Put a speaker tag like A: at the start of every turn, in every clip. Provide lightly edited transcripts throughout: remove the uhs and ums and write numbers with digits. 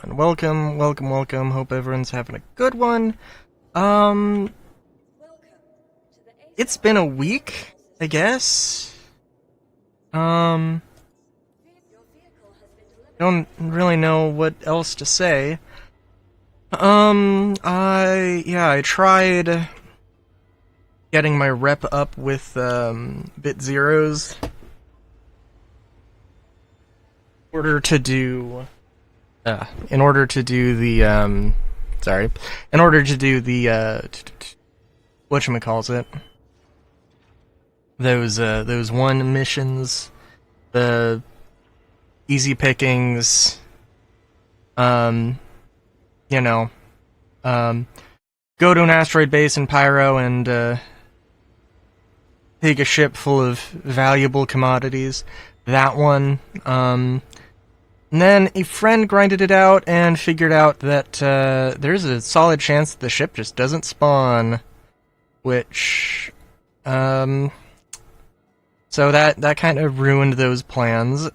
A: everyone. Welcome. Hope everyone's having a good one. Um, it's been a week, I guess. Don't really know what else to say. I tried getting my rep up with, bit zeros. In order to do the, whatchamacallit, those one missions, the easy pickings, go to an asteroid base in Pyro and, take a ship full of valuable commodities. That one, and then a friend grinded it out and figured out that there's a solid chance that the ship just doesn't spawn, which, so that kind of ruined those plans.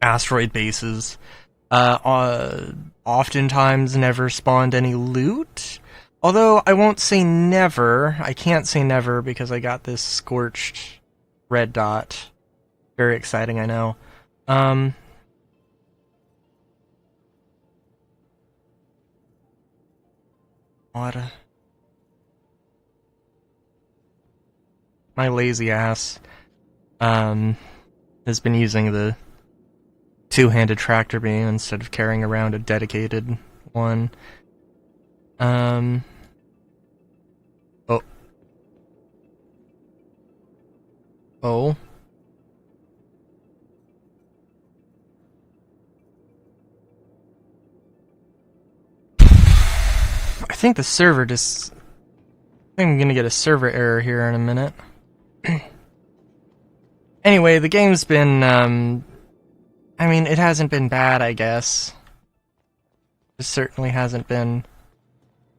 A: Asteroid bases, oftentimes never spawned any loot. Although I won't say never. I can't say never because I got this scorched red dot. Very exciting, I know. My lazy ass has been using the two-handed tractor beam instead of carrying around a dedicated one. Oh. I think the server just... I think I'm gonna get a server error here in a minute. Anyway, the game's been, I mean, it hasn't been bad, I guess. It certainly hasn't been...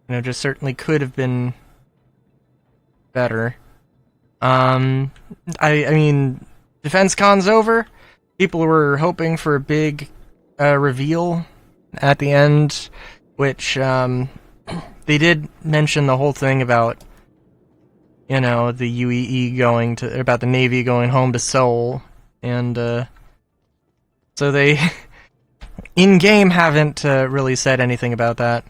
A: just certainly could have been better. I mean, DefenseCon's over. People were hoping for a big, reveal at the end, which, they did mention the whole thing about, the UEE about the Navy going home to Seoul, and, so they, in-game, haven't, really said anything about that.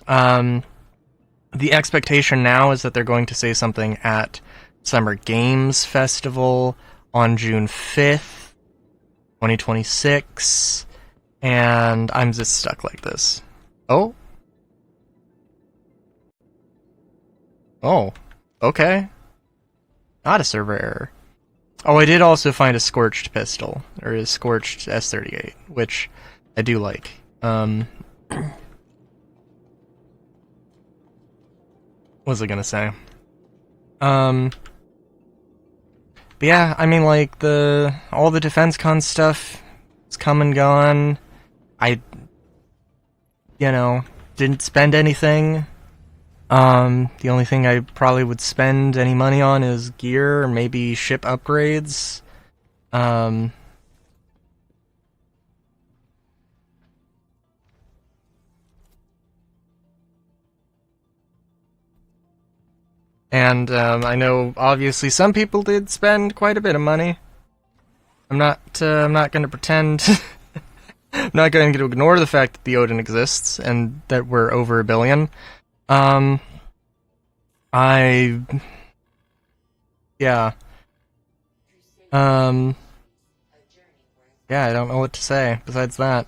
A: The expectation now is that they're going to say something at Summer Games Festival on June 5th, 2026, and I'm just stuck like this. Oh, okay. Not a server error. Oh, I did also find a scorched pistol, or a scorched S38, which I do like. What was I gonna say? But yeah, I mean, like, all the DefenseCon stuff is come and gone. I, didn't spend anything. The only thing I probably would spend any money on is gear, or maybe ship upgrades. And, I know, obviously, some people did spend quite a bit of money. I'm not gonna pretend... I'm not going to ignore the fact that the Odin exists, and that we're over 1 billion. Yeah. Yeah, I don't know what to say besides that.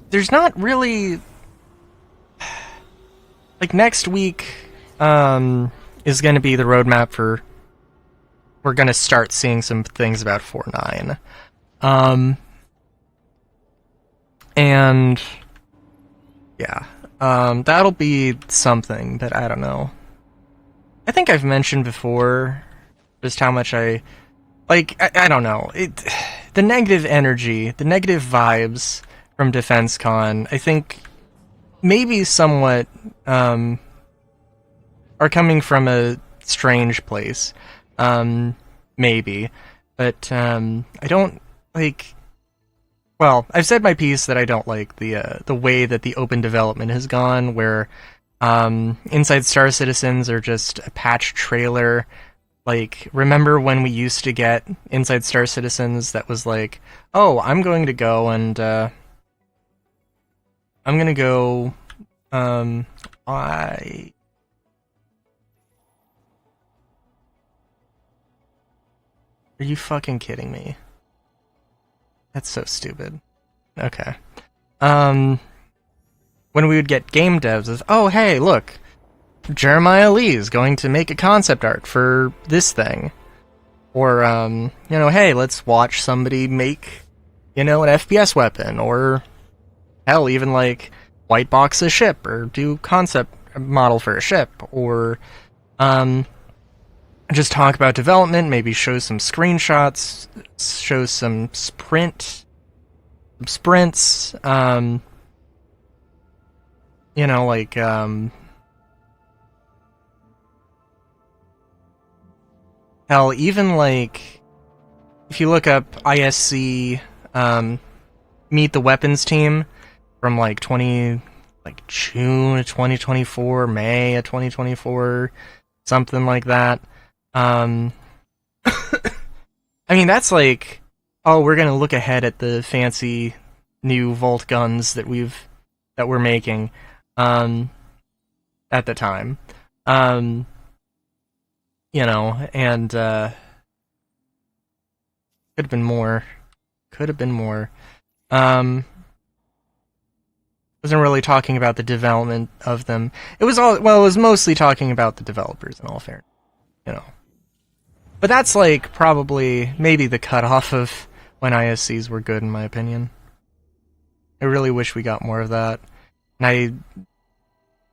A: There's not really... Like, next week, is gonna be the roadmap for... We're gonna start seeing some things about 4.9. And... yeah. That'll be something, but I don't know. I think I've mentioned before just how much I don't know. The negative energy, the negative vibes from DefenseCon, I think maybe somewhat are coming from a strange place. Maybe. But I don't well, I've said my piece that I don't like the way that the open development has gone, where Inside Star Citizens are just a patch trailer. Like, remember when we used to get Inside Star Citizens that was like, oh, I'm going to go and I'm gonna go I are you fucking kidding me? That's so stupid. Okay. When we would get game devs is, oh hey, look, Jeremiah Lee is going to make a concept art for this thing. Or, hey, let's watch somebody make, an FPS weapon, or hell, even like white box a ship, or do concept model for a ship, or just talk about development, maybe show some screenshots, show some sprints, hell, even like, if you look up ISC, Meet the Weapons Team from like June of 2024, May of 2024, something like that. I mean, that's like, oh, we're gonna look ahead at the fancy new Volt guns that we're making, at the time. And, could have been more. Wasn't really talking about the development of them. It was mostly talking about the developers, in all fairness, But that's like probably maybe the cutoff of when ISCs were good, in my opinion. I really wish we got more of that. And I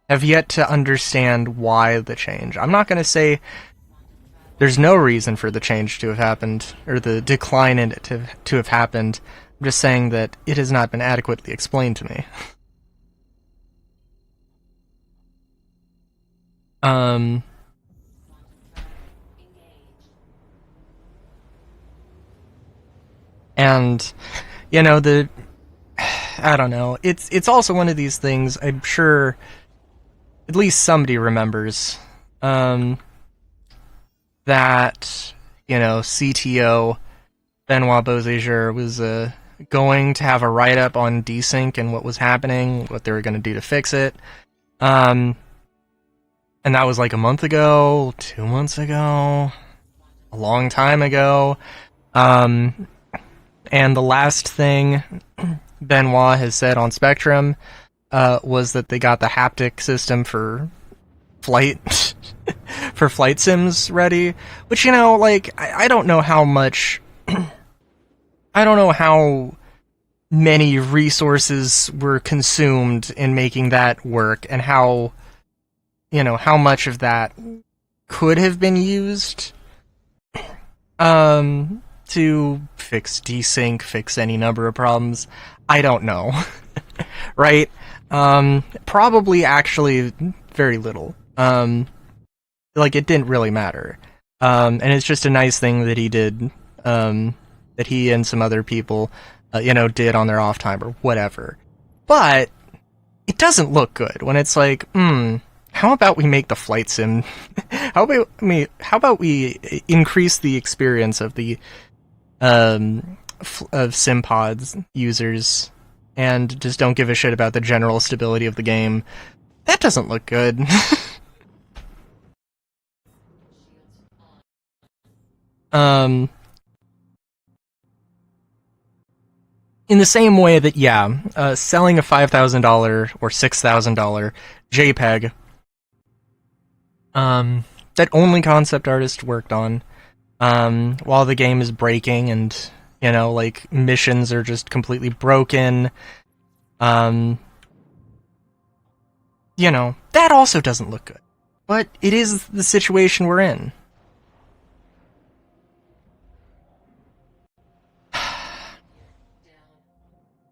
A: have yet to understand why the change. I'm not going to say there's no reason for the change to have happened, or the decline in it to have happened. I'm just saying that it has not been adequately explained to me. And, I don't know. It's also one of these things, I'm sure at least somebody remembers, that, CTO Benoit Beauséjour was going to have a write-up on desync and what was happening, what they were going to do to fix it. And that was like a month ago, 2 months ago, a long time ago. And the last thing Benoit has said on Spectrum was that they got the haptic system for flight for flight sims ready, which, I don't know how much I don't know how many resources were consumed in making that work, and how much of that could have been used to fix desync, fix any number of problems. I don't know. Right? Probably actually very little. It didn't really matter. And it's just a nice thing that he did, that he and some other people, did on their off time or whatever. But it doesn't look good when it's like, how about we make the flight sim? How about we increase the experience of the of SimPods users, and just don't give a shit about the general stability of the game? That doesn't look good. In the same way that, selling a $5,000 or $6,000 JPEG, that only concept artist worked on, while the game is breaking and, missions are just completely broken, that also doesn't look good. But it is the situation we're in.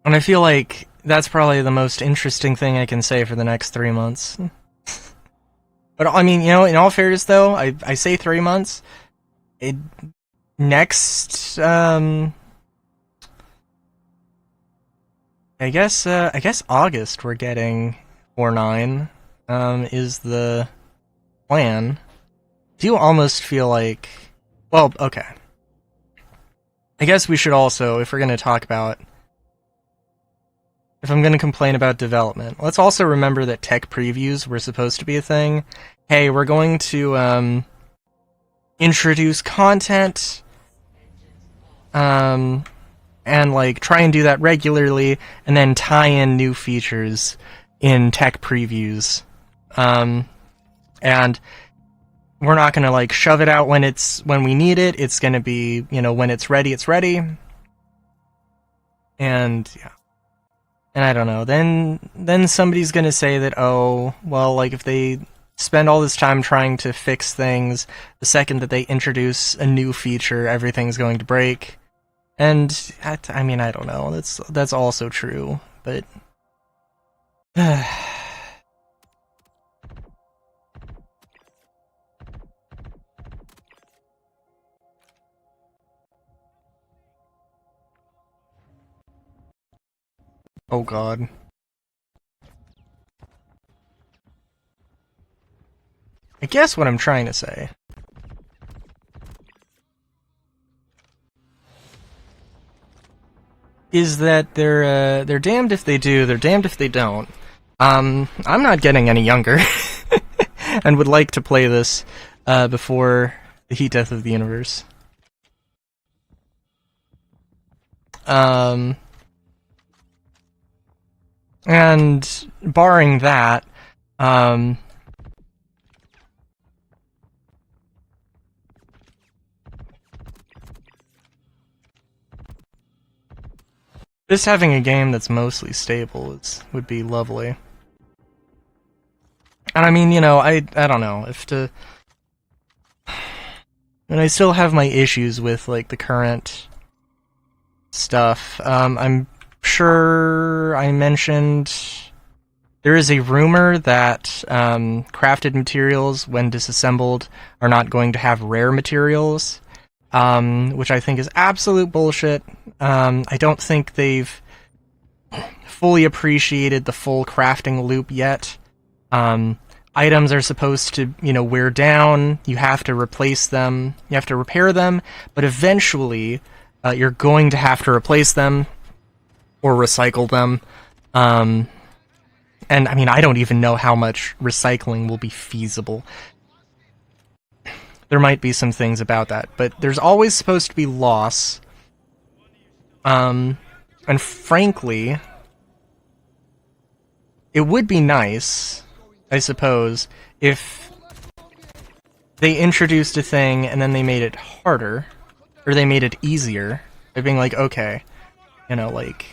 A: And I feel like that's probably the most interesting thing I can say for the next 3 months. But, I mean, in all fairness, though, I say 3 months. Next I guess August we're getting 4-9, is the plan. Do almost feel like, well, okay. I guess we should also, if we're going to talk about, if I'm going to complain about development, let's also remember that tech previews were supposed to be a thing. Hey, we're going to introduce content, and like try and do that regularly, and then tie in new features in tech previews. And we're not going to like shove it out when we need it. It's going to be, when it's ready, it's ready. And yeah. And I don't know. Then somebody's going to say that, oh, well, like if they spend all this time trying to fix things, the second that they introduce a new feature, everything's going to break. And I mean, I don't know. That's also true, but oh god. I guess what I'm trying to say is that they're damned if they do, they're damned if they don't. I'm not getting any younger, and would like to play this before the heat death of the universe. And barring that, just having a game that's mostly stable would be lovely. And I mean, I don't know if to. And I still have my issues with like the current stuff. I'm sure I mentioned there is a rumor that crafted materials, when disassembled, are not going to have rare materials, which I think is absolute bullshit. I don't think they've fully appreciated the full crafting loop yet. Items are supposed to, wear down, you have to replace them, you have to repair them, but eventually you're going to have to replace them or recycle them. And I mean, I don't even know how much recycling will be feasible. There might be some things about that, but there's always supposed to be loss. And frankly, it would be nice, I suppose, if they introduced a thing and then they made it harder, or they made it easier, by being like, okay, like,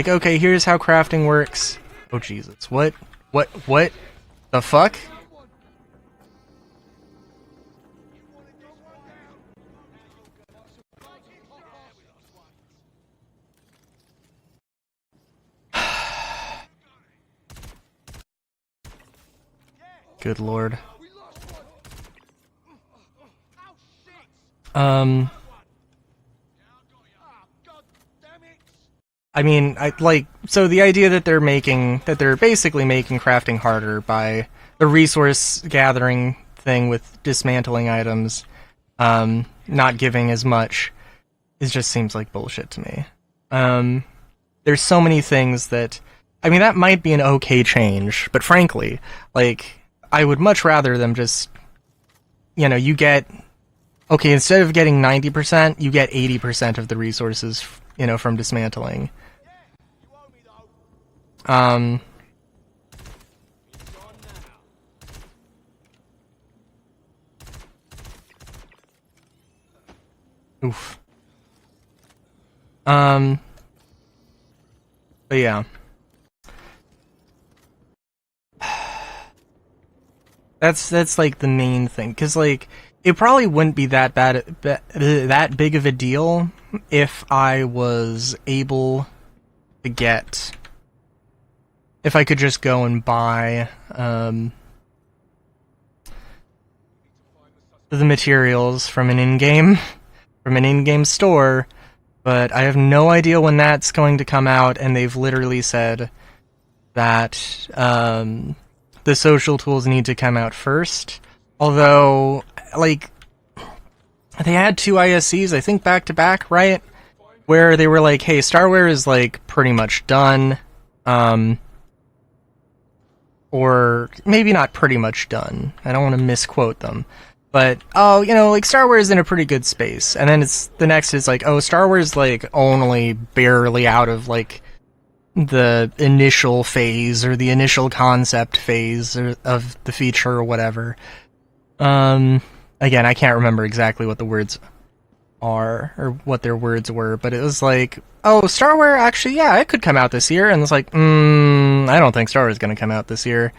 A: okay, here's how crafting works. Oh, Jesus. What the fuck? Good lord. I mean, so the idea that they're basically making crafting harder by the resource gathering thing with dismantling items, not giving as much, it just seems like bullshit to me. There's so many things that, I mean, that might be an okay change, but frankly, like, I would much rather them just, you get, okay, instead of getting 90%, you get 80% of the resources, from dismantling. Oof. But yeah. That's like the main thing, because like it probably wouldn't be that big of a deal if I was able to get, if I could just go and buy the the materials from an in-game store, but I have no idea when that's going to come out, and they've literally said that the social tools need to come out first. Although, like, they had 2 ISCs, I think, back to back, right? Where they were like, hey, Starware is, like, pretty much done. Or maybe not pretty much done. I don't want to misquote them. But, oh, you know, like, Starware is in a pretty good space. And then the next is like, oh, Starware is, like, only barely out of, like, the initial phase, or the initial concept phase of the feature, or whatever. Again, I can't remember exactly what the words are, or what their words were, but it was like, oh, Starware, actually, yeah, it could come out this year, and it's like, I don't think Starware is going to come out this year.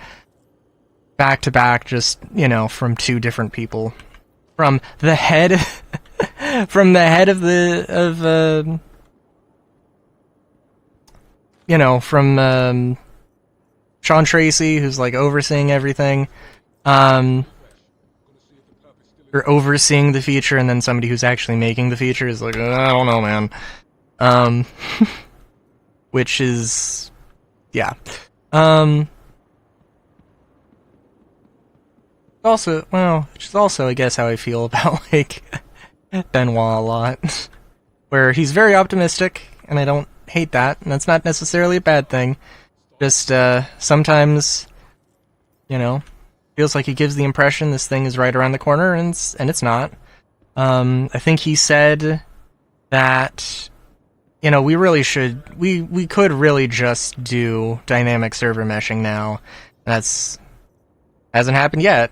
A: Back to back, just, you know, from 2 different people. From the head, from the head of you know, from, Sean Tracy, who's, like, overseeing everything, or overseeing the feature, and then somebody who's actually making the feature is like, I don't know, man. Which is, yeah. Also, well, which is also, I guess, how I feel about, like, Benoit a lot. Where he's very optimistic, and I don't hate that, and that's not necessarily a bad thing. Just, sometimes, you know, feels like he gives the impression this thing is right around the corner, and it's not. I think he said that, you know, we could really just do dynamic server meshing now. That's hasn't happened yet.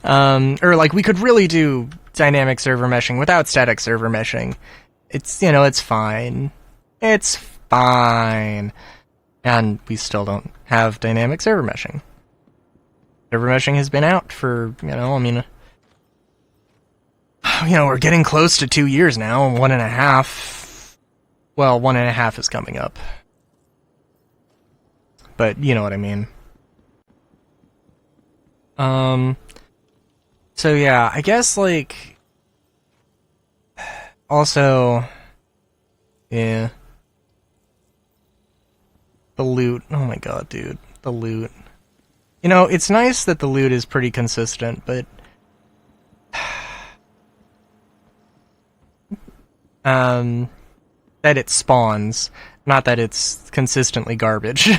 A: Or, like, we could really do dynamic server meshing without static server meshing. It's, you know, it's fine. It's fine. And we still don't have dynamic server meshing. Server meshing has been out for, you know, I mean, you know, we're getting close to 2 years now, 1.5. Well, 1.5 is coming up. But, you know what I mean. So yeah, I guess, like, also, yeah, the loot, oh my god, dude, the loot. You know, it's nice that the loot is pretty consistent, but that it spawns, not that it's consistently garbage.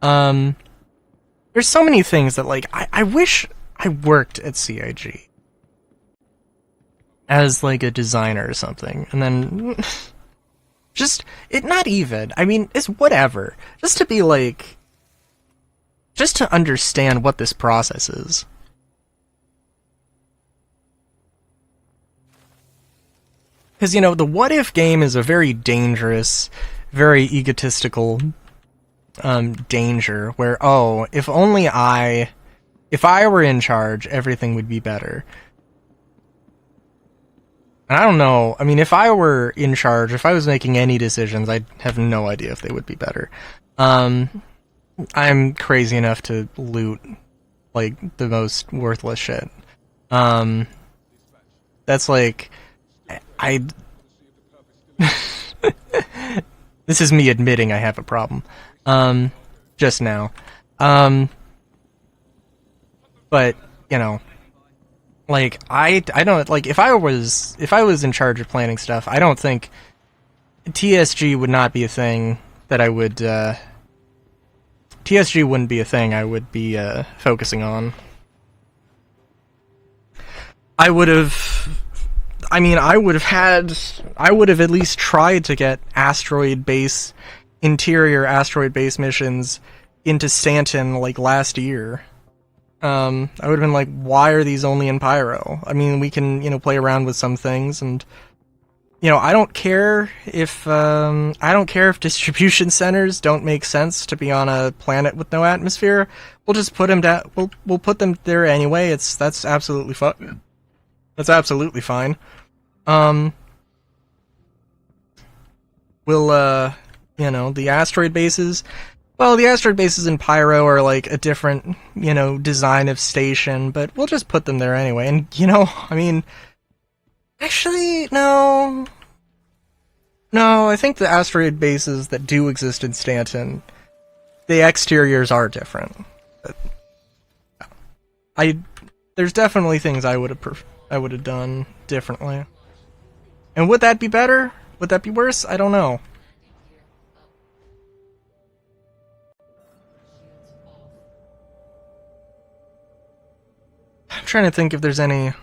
A: There's so many things that, like, I wish I worked at CIG as, like, a designer or something, and then just, not even, I mean, it's whatever, just to be, like, just to understand what this process is. Because, you know, the what if game is a very dangerous, very egotistical danger where, oh, if I were in charge, everything would be better. And I don't know, I mean, if I were in charge, if I was making any decisions, I'd have no idea if they would be better. I'm crazy enough to loot, like, the most worthless shit. That's like, this is me admitting I have a problem. Just now. But, you know, like, I don't, like, if I was in charge of planning stuff, I don't think TSG would not be a thing that I would, TSG wouldn't be a thing I would be, focusing on. I would have at least tried to get interior asteroid base missions into Stanton, like, last year. I would have been like, why are these only in Pyro? I mean, we can, you know, play around with some things, and, you know, I don't care if distribution centers don't make sense to be on a planet with no atmosphere. We'll just put them down. We'll put them there anyway. That's absolutely fine. That's absolutely fine. We'll, you know, the asteroid bases, Well, the asteroid bases in Pyro are like a different, design of station, but we'll just put them there anyway. And, I mean, actually, no. No, I think the asteroid bases that do exist in Stanton, the exteriors are different. But there's definitely things I would have done differently. And would that be better? Would that be worse? I don't know. I'm trying to think if there's any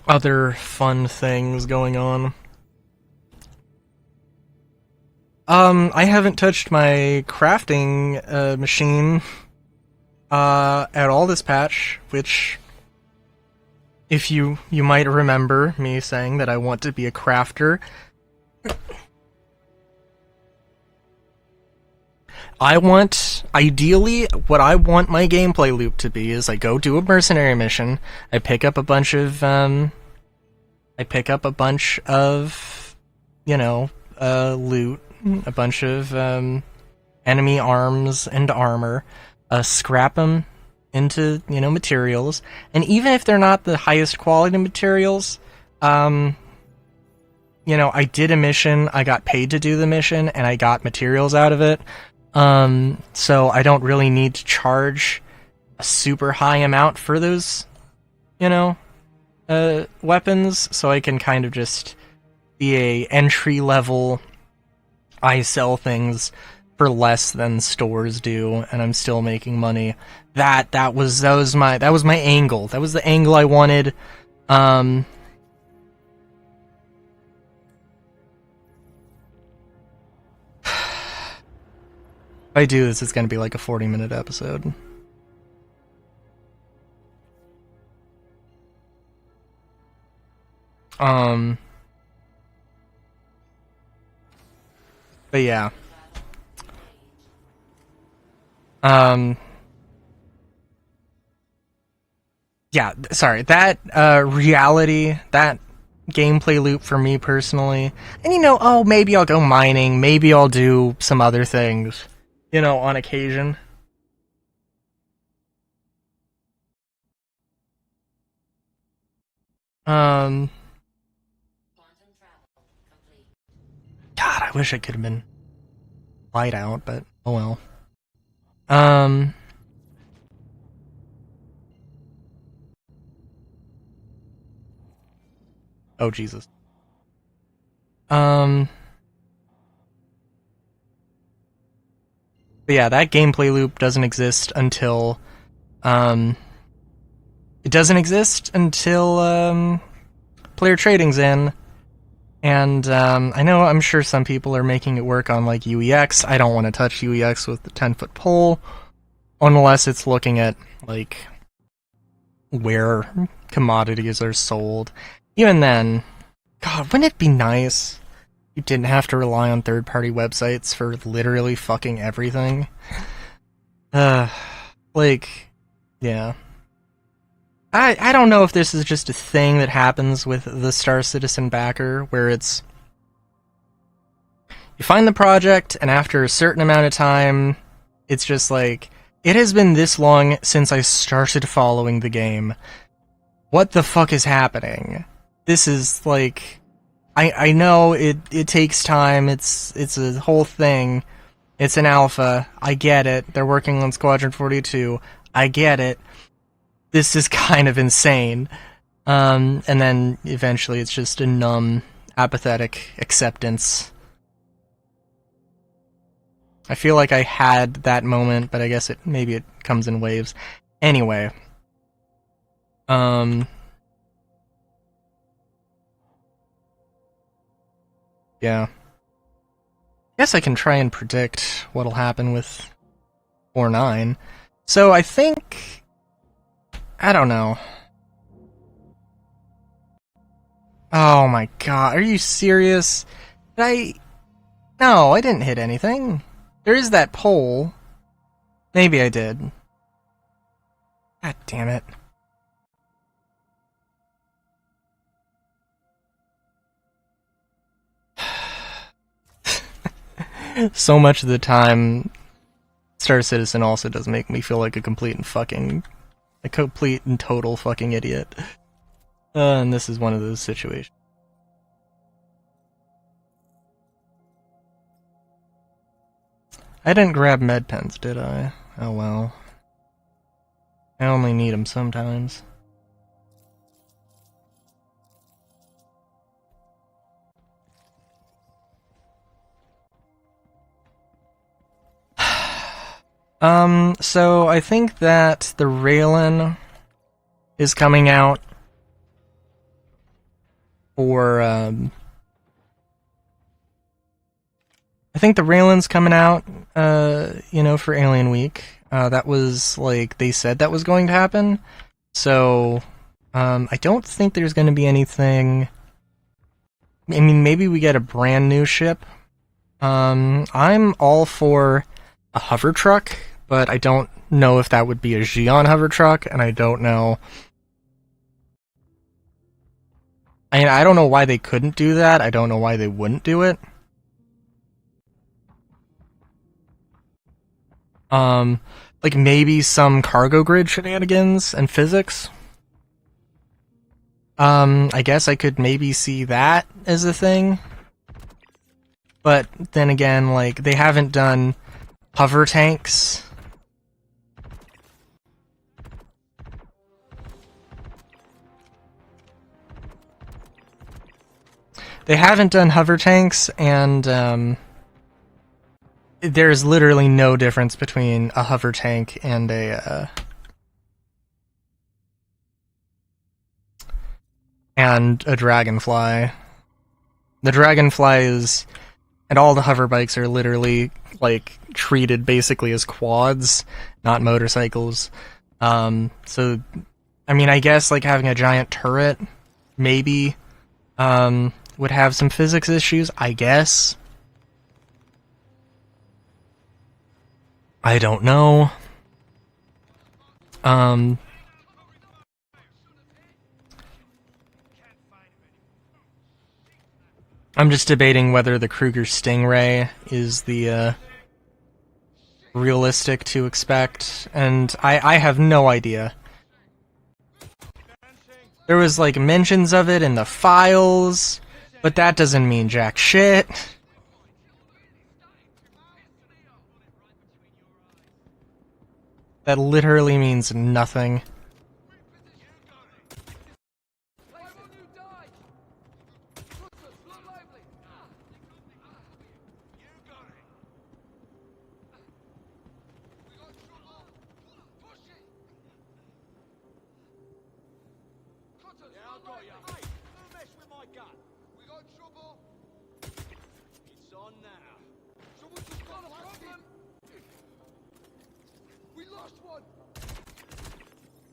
A: other fun things going on. I haven't touched my crafting machine at all this patch, which, if you might remember me saying that I want to be a crafter. Ideally, what I want my gameplay loop to be is I go do a mercenary mission, I pick up a bunch of, loot, a bunch of, enemy arms and armor, scrap them into, materials, and even if they're not the highest quality materials, I did a mission, I got paid to do the mission, and I got materials out of it. So I don't really need to charge a super high amount for those, weapons, so I can kind of just be a entry level, I sell things for less than stores do, and I'm still making money. That was my angle. That was the angle I wanted. If I do this, it's gonna be like a 40-minute episode. But yeah. Yeah, sorry, that, reality, that gameplay loop for me personally, and maybe I'll go mining, maybe I'll do some other things, on occasion. God, I wish I could have been light out, but oh well. Oh Jesus. But yeah, that gameplay loop doesn't exist until, player trading's in, and, I'm sure some people are making it work on, like, UEX. I don't want to touch UEX with the 10-foot pole, unless it's looking at, like, where commodities are sold. Even then, God, wouldn't it be nice if you didn't have to rely on third-party websites for literally fucking everything? Yeah. I don't know if this is just a thing that happens with the Star Citizen backer, where it's, you find the project, and after a certain amount of time, it's just like, it has been this long since I started following the game. What the fuck is happening? This is, like, I know it takes time, it's a whole thing, it's an alpha, I get it, they're working on Squadron 42, I get it, this is kind of insane, and then eventually it's just a numb, apathetic acceptance. I feel like I had that moment, but I guess maybe it comes in waves. Anyway. Yeah. Guess I can try and predict what'll happen with 4-9. So I think, I don't know. Oh my god, are you serious? No, I didn't hit anything. There is that pole. Maybe I did. God damn it. so much of the time, Star Citizen also does make me feel like a complete and total fucking idiot. And this is one of those situations. I didn't grab med pens, did I? Oh well. I only need them sometimes. So I think that the Raylan is coming out for, I think the Raylan's coming out, for Alien Week. That was, like, they said that was going to happen. So, I don't think there's going to be anything. I mean, maybe we get a brand new ship. I'm all for a hover truck, but I don't know if that would be a Xi'an hover truck, and I don't know. I mean, I don't know why they couldn't do that. I don't know why they wouldn't do it. Like maybe some cargo grid shenanigans and physics. I guess I could maybe see that as a thing. But then again, like, they haven't done hover tanks. They haven't done hover tanks, and there's literally no difference between a hover tank and a dragonfly. The dragonfly is, and all the hover bikes are literally, like, treated basically as quads, not motorcycles. So, I mean, I guess, like, having a giant turret, maybe, would have some physics issues, I guess. I don't know. I'm just debating whether the Kruger Stingray is the, realistic to expect, and I have no idea. There was, like, mentions of it in the files, but that doesn't mean jack shit. That literally means nothing.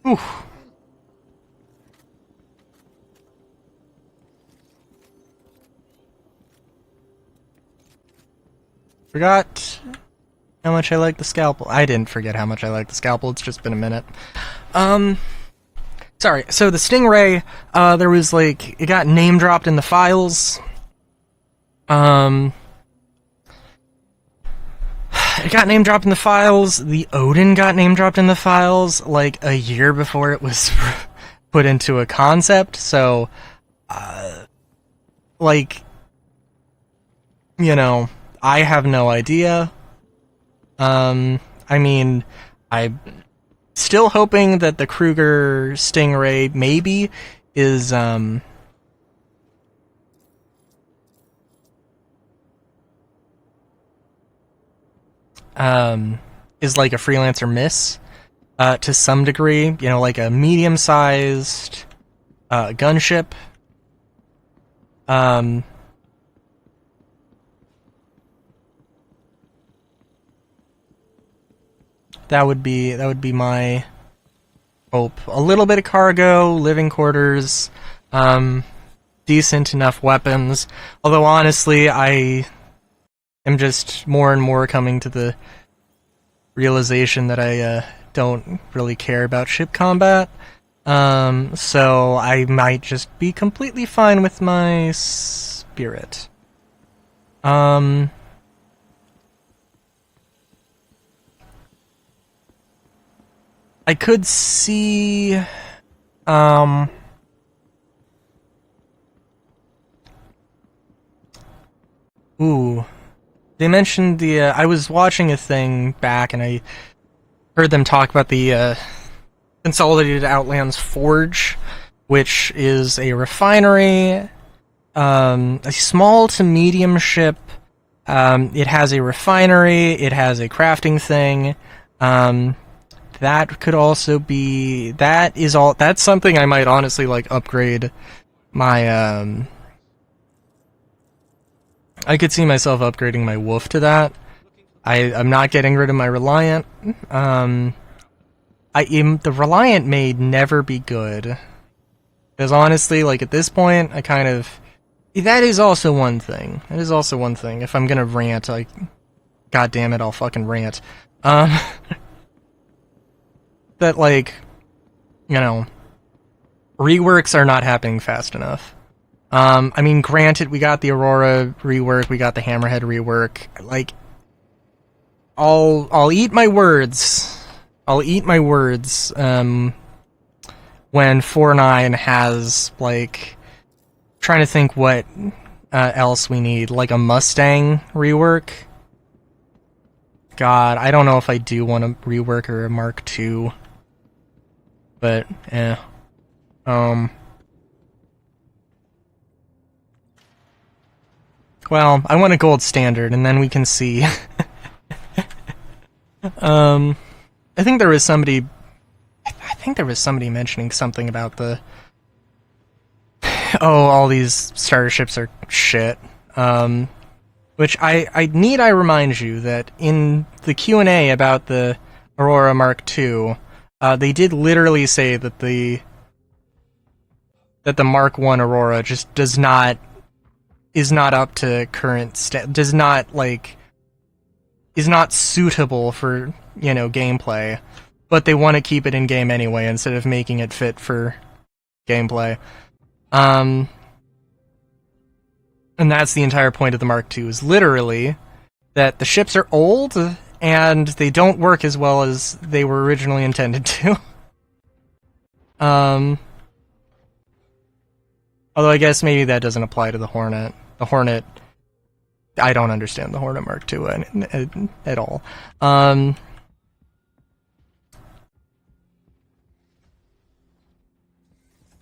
A: Oof. Forgot how much I like the scalpel. I didn't forget how much I like the scalpel, it's just been a minute. Sorry, so the Stingray, there was, like, it got name-dropped in the files. It got name-dropped in the files. The Odin got name-dropped in the files, like, a year before it was put into a concept, so, like, you know, I have no idea. I mean, I'm still hoping that the Kruger Stingray, maybe, is, is like a freelancer miss, to some degree, you know, like a medium-sized, gunship. That would be my hope. A little bit of cargo, living quarters, decent enough weapons. Although honestly, I am just more and more coming to the realization that I don't really care about ship combat. So I might just be completely fine with my spirit. I could see, ooh, they mentioned the, I was watching a thing back and I heard them talk about the, Consolidated Outlands Forge, which is a refinery, a small to medium ship. It has a refinery, it has a crafting thing, that could also be, that's something I might honestly, like, upgrade my, I could see myself upgrading my wolf to that. I'm not getting rid of my Reliant. The Reliant may never be good. Because honestly, like, at this point, I kind of... That is also one thing. That is also one thing. If I'm gonna rant, like... God damn it, I'll fucking rant. That, like... You know... Reworks are not happening fast enough. I mean, granted, we got the Aurora rework, we got the Hammerhead rework. Like... I'll eat my words. I'll eat my words, when 4.9 has, like... Trying to think what else we need. Like a Mustang rework? God, I don't know if I do want a rework or a Mark II. But, well, I want a gold standard, and then we can see. I think there was somebody mentioning something about the... Oh, all these starter ships are shit. Which I remind you that in the Q&A about the Aurora Mark II, they did literally say that the Mark I Aurora just is not up to current is not suitable for, you know, gameplay, but they want to keep it in game anyway instead of making it fit for gameplay. And that's the entire point of the Mark II, is literally that the ships are old and they don't work as well as they were originally intended to. Although I guess maybe that doesn't apply to the Hornet. The Hornet, I don't understand the Hornet Mark II at all.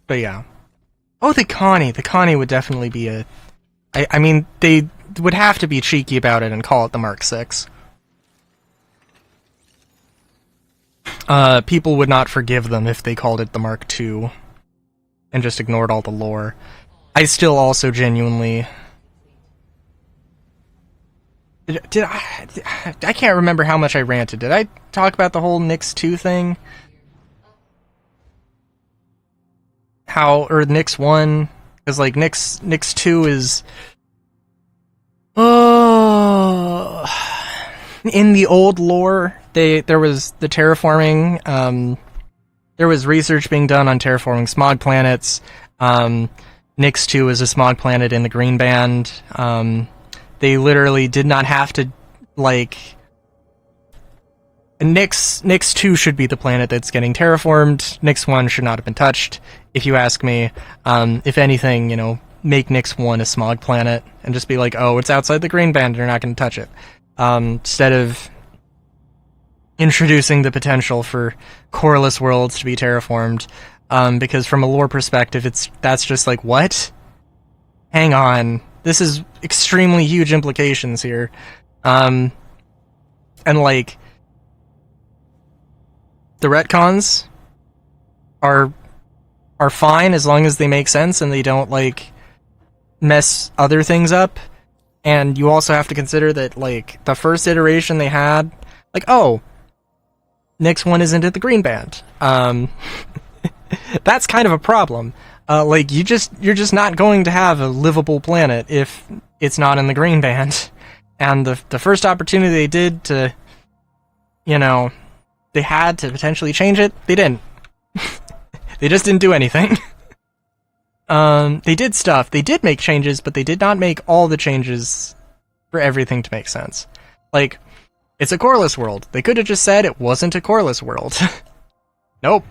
A: But yeah. Oh, the Connie. The Connie would definitely be a... I mean, they would have to be cheeky about it and call it the Mark VI. People would not forgive them if they called it the Mark II and just ignored all the lore. I still also genuinely... I can't remember how much I ranted. Did I talk about the whole Nyx 2 thing? Or Nyx 1? Because, like, Nyx 2 is... Oh... In the old lore, there was the terraforming, there was research being done on terraforming smog planets. Nyx 2 is a smog planet in the Green Band. They literally did not have to, like... Nyx 2 should be the planet that's getting terraformed. Nyx 1 should not have been touched, if you ask me. If anything, you know, make Nyx 1 a smog planet, and just be like, oh, it's outside the Green Band, you're not going to touch it. Instead of introducing the potential for coreless worlds to be terraformed, because from a lore perspective, that's just like, what? Hang on. This is extremely huge implications here. And, like, the retcons are fine as long as they make sense and they don't, like, mess other things up. And you also have to consider that, like, the first iteration they had, like, oh, Nyx 1 isn't at the Green Band. That's kind of a problem. Like, you're just not going to have a livable planet if it's not in the Green Band. And the first opportunity they did to, you know, they had to potentially change it, they didn't. They just didn't do anything. They did stuff. They did make changes, but they did not make all the changes for everything to make sense. Like, it's a coreless world. They could have just said it wasn't a coreless world. Nope.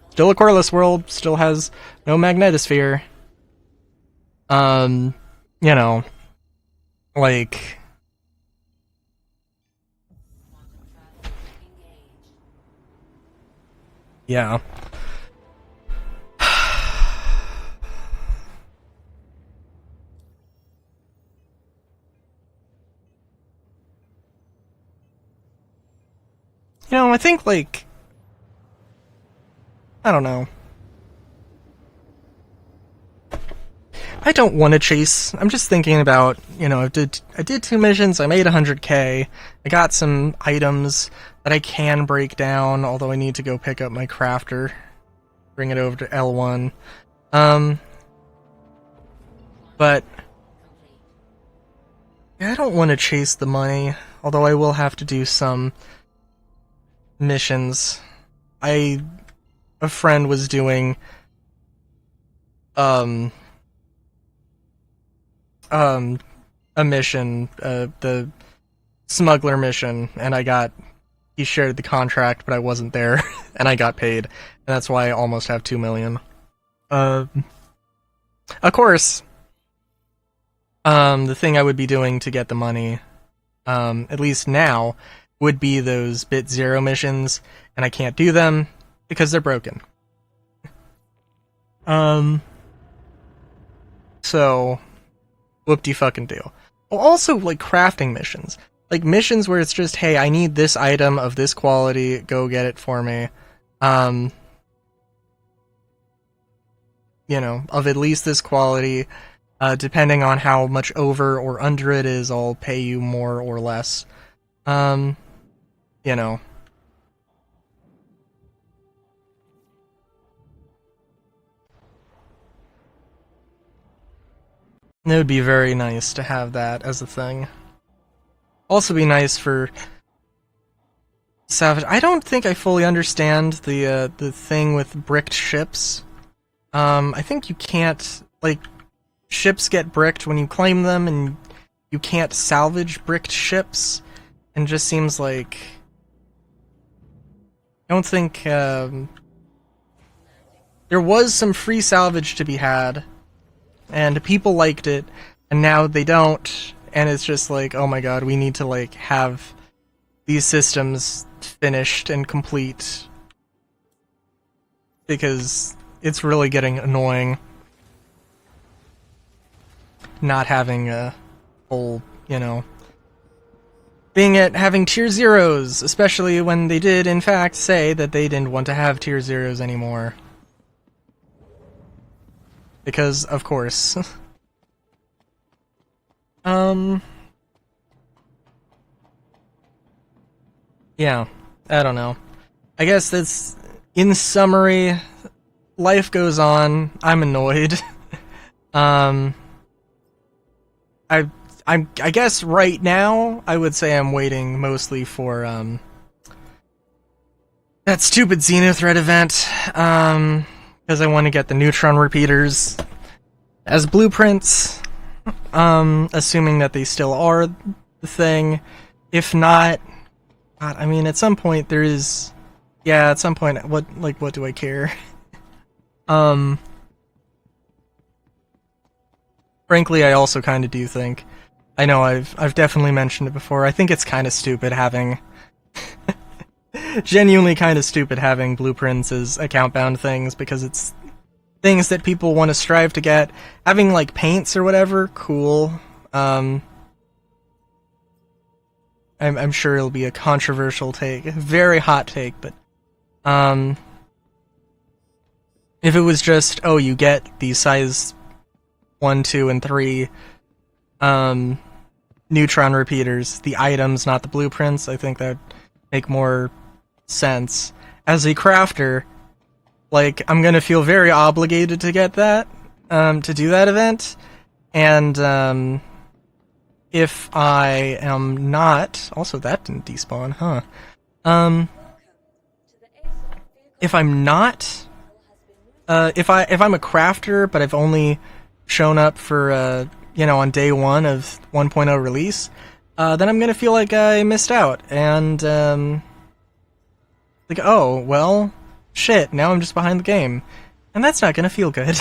A: Still a coreless world, still has no magnetosphere. You know, like... Yeah. You know, I think, like... I don't know. I don't want to chase. I'm just thinking about, you know, I did 2 missions, I made 100k, I got some items that I can break down, although I need to go pick up my crafter, bring it over to L1. But yeah, I don't want to chase the money, although I will have to do some missions. A friend was doing a mission, the smuggler mission, and he shared the contract, but I wasn't there, and I got paid, and that's why I almost have 2 million. Of course, the thing I would be doing to get the money, at least now, would be those bit 0 missions, and I can't do them because they're broken. So, whoop-de-fucking-do. Also, like, crafting missions. Like, missions where it's just, hey, I need this item of this quality, go get it for me. You know, of at least this quality. Depending on how much over or under it is, I'll pay you more or less. You know. It would be very nice to have that as a thing. Also be nice for salvage. I don't think I fully understand the thing with bricked ships. I think you can't, like, ships get bricked when you claim them, and you can't salvage bricked ships, and just seems like... I don't think, there was some free salvage to be had, and people liked it, and now they don't, and it's just like, oh my god, we need to, like, have these systems finished and complete, because it's really getting annoying not having a whole, you know, having tier 0s, especially when they did in fact say that they didn't want to have tier 0s anymore. Because, of course. Yeah, I don't know. I guess that's, in summary, life goes on. I'm annoyed. I guess right now, I would say I'm waiting mostly for, that stupid Xenothread event, because I want to get the neutron repeaters as blueprints, assuming that they still are the thing. If not, God, I mean, at some point there is, yeah, at some point, what do I care? Frankly, I also kind of do think, I know I've definitely mentioned it before, I think it's kind of stupid having, genuinely kind of stupid having blueprints as account-bound things, because it's things that people want to strive to get. Having, like, paints or whatever, cool. I'm sure it'll be a controversial take, a very hot take, but, if it was just, oh, you get these size 1, 2, and 3, neutron repeaters, the items, not the blueprints, I think that'd make more sense. As a crafter, like, I'm gonna feel very obligated to get that, to do that event, and, if I am not... Also, that didn't despawn, huh? If I'm not... if I'm a crafter, but I've only shown up for, you know, on day 1 of 1.0 release, then I'm gonna feel like I missed out, and, like, oh, well, shit, now I'm just behind the game. And that's not gonna feel good.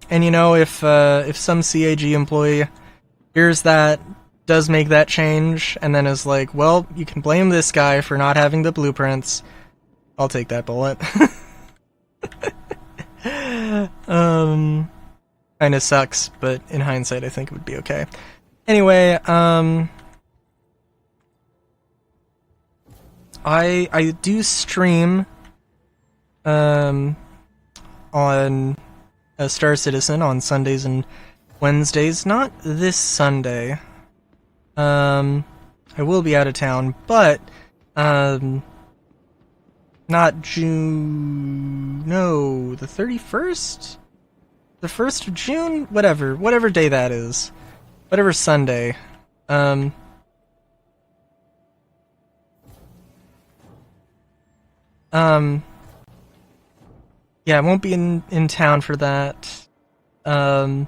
A: And you know, if some CAG employee hears that, does make that change, and then is like, well, you can blame this guy for not having the blueprints, I'll take that bullet. Kinda sucks, but in hindsight I think it would be okay. Anyway, I do stream on Star Citizen on Sundays and Wednesdays. Not this Sunday. I will be out of town, but not June. No, the 31st? The 1st of June? Whatever day that is. Whatever Sunday. Yeah, I won't be in town for that. But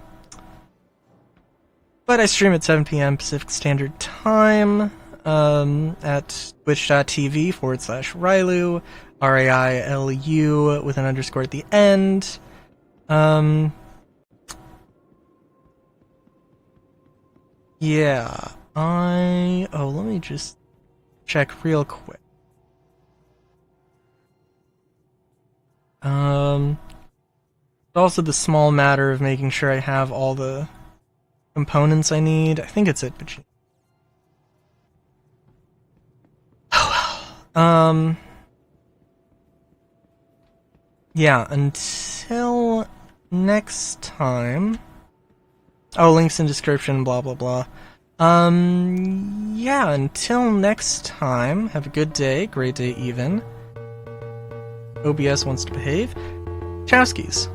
A: I stream at 7 p.m. Pacific Standard Time at twitch.tv/Railu, RAILU with an underscore at the end. Yeah, let me just check real quick. Also the small matter of making sure I have all the components I need. I think it's it, but yeah, until next time. Oh, links in description, blah blah blah. Yeah, until next time, have a good day, great day even. OBS wants to behave. Chowskis.